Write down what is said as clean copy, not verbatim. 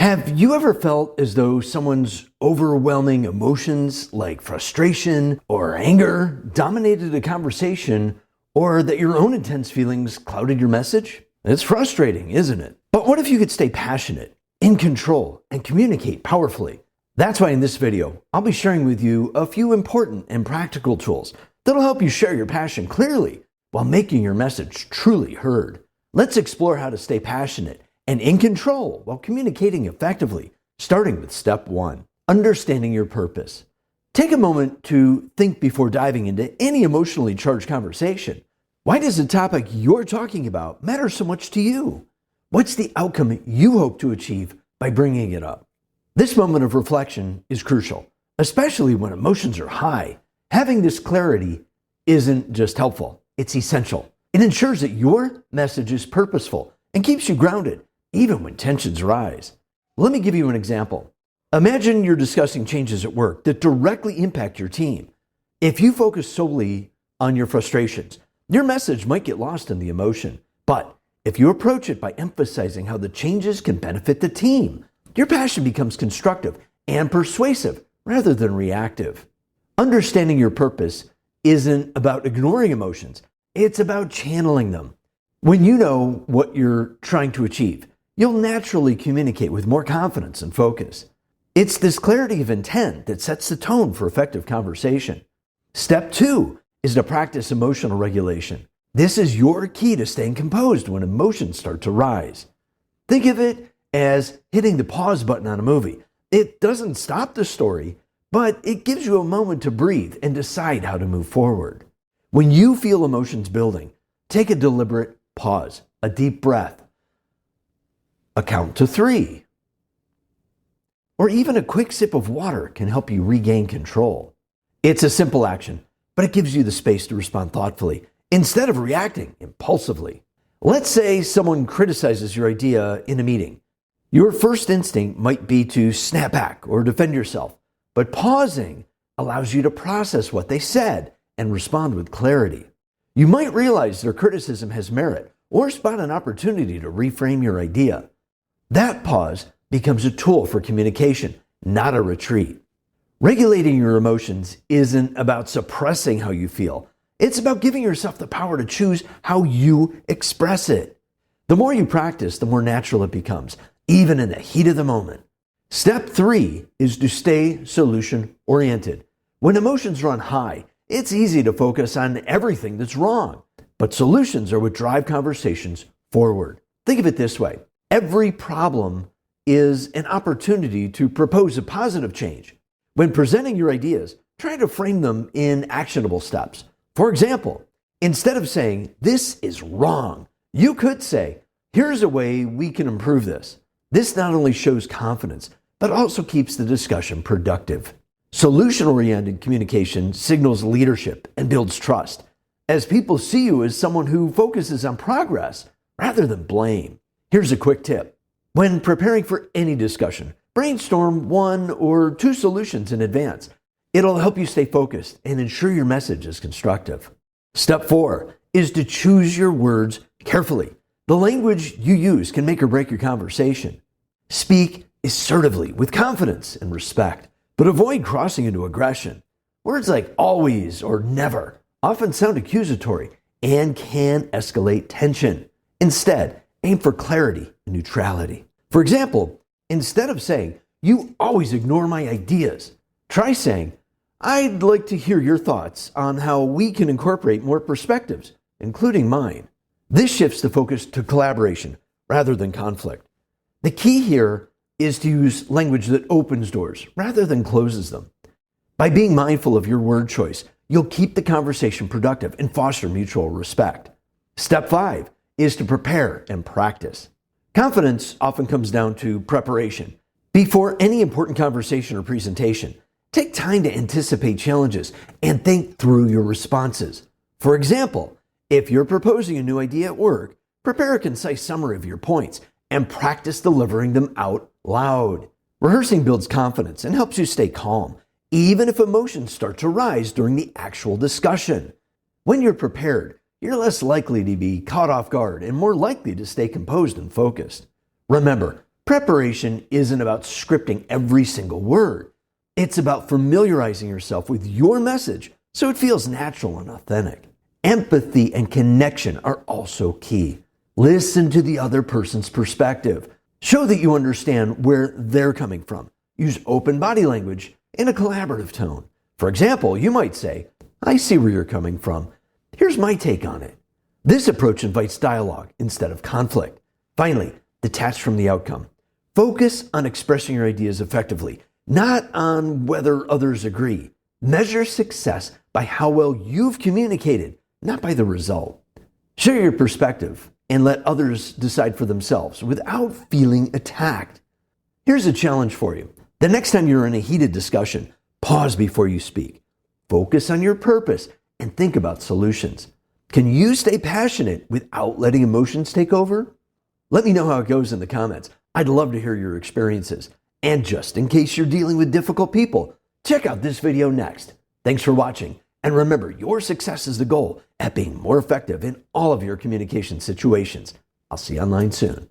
Have you ever felt as though someone's overwhelming emotions like frustration or anger dominated a conversation, or that your own intense feelings clouded your message? It's frustrating, isn't it? But what if you could stay passionate, in control, and communicate powerfully? That's why in this video, I'll be sharing with you a few important and practical tools that'll help you share your passion clearly while making your message truly heard. Let's explore how to stay passionate and in control while communicating effectively, starting with step 1, understanding your purpose. Take a moment to think before diving into any emotionally charged conversation. Why does the topic you're talking about matter so much to you? What's the outcome you hope to achieve by bringing it up? This moment of reflection is crucial, especially when emotions are high. Having this clarity isn't just helpful, it's essential. It ensures that your message is purposeful and keeps you grounded, even when tensions rise. Let me give you an example. Imagine you're discussing changes at work that directly impact your team. If you focus solely on your frustrations, your message might get lost in the emotion. But if you approach it by emphasizing how the changes can benefit the team, your passion becomes constructive and persuasive rather than reactive. Understanding your purpose isn't about ignoring emotions. It's about channeling them. When you know what you're trying to achieve, you'll naturally communicate with more confidence and focus. It's this clarity of intent that sets the tone for effective conversation. Step 2 is to practice emotional regulation. This is your key to staying composed when emotions start to rise. Think of it as hitting the pause button on a movie. It doesn't stop the story, but it gives you a moment to breathe and decide how to move forward. When you feel emotions building, take a deliberate pause, a deep breath, a count to 3, or even a quick sip of water can help you regain control. It's a simple action, but it gives you the space to respond thoughtfully instead of reacting impulsively. Let's say someone criticizes your idea in a meeting. Your first instinct might be to snap back or defend yourself, but pausing allows you to process what they said and respond with clarity. You might realize their criticism has merit or spot an opportunity to reframe your idea. That pause becomes a tool for communication, not a retreat. Regulating your emotions isn't about suppressing how you feel. It's about giving yourself the power to choose how you express it. The more you practice, the more natural it becomes, even in the heat of the moment. Step 3 is to stay solution-oriented. When emotions run high, it's easy to focus on everything that's wrong, but solutions are what drive conversations forward. Think of it this way. Every problem is an opportunity to propose a positive change. When presenting your ideas, try to frame them in actionable steps. For example, instead of saying, "This is wrong," you could say, "Here's a way we can improve this." This not only shows confidence, but also keeps the discussion productive. Solution-oriented communication signals leadership and builds trust, as people see you as someone who focuses on progress rather than blame. Here's a quick tip. When preparing for any discussion, brainstorm 1 or 2 solutions in advance. It'll help you stay focused and ensure your message is constructive. Step 4 is to choose your words carefully. The language you use can make or break your conversation. Speak assertively with confidence and respect, but avoid crossing into aggression. Words like always or never often sound accusatory and can escalate tension. Instead, aim for clarity and neutrality. For example, instead of saying, "You always ignore my ideas," try saying, "I'd like to hear your thoughts on how we can incorporate more perspectives, including mine." This shifts the focus to collaboration rather than conflict. The key here is to use language that opens doors rather than closes them. By being mindful of your word choice, you'll keep the conversation productive and foster mutual respect. Step 5 is to prepare and practice. Confidence often comes down to preparation. Before any important conversation or presentation, take time to anticipate challenges and think through your responses. For example, if you're proposing a new idea at work, prepare a concise summary of your points and practice delivering them out loud. Rehearsing builds confidence and helps you stay calm, even if emotions start to rise during the actual discussion. When you're prepared, you're less likely to be caught off guard and more likely to stay composed and focused. Remember, Preparation isn't about scripting every single word. It's about familiarizing yourself with your message so it feels natural and authentic. Empathy and connection are also key. Listen to the other person's perspective. Show that you understand where they're coming from. Use open body language in a collaborative tone. For example, you might say, "I see where you're coming from. Here's my take on it." This approach invites dialogue instead of conflict. Finally, detach from the outcome. Focus on expressing your ideas effectively, not on whether others agree. Measure success by how well you've communicated, not by the result. Share your perspective and let others decide for themselves without feeling attacked. Here's a challenge for you. The next time you're in a heated discussion, pause before you speak. Focus on your purpose and think about solutions. Can you stay passionate without letting emotions take over? Let me know how it goes in the comments. I'd love to hear your experiences. And just in case you're dealing with difficult people, check out this video next. Thanks for watching. And remember, your success is the goal at being more effective in all of your communication situations. I'll see you online soon.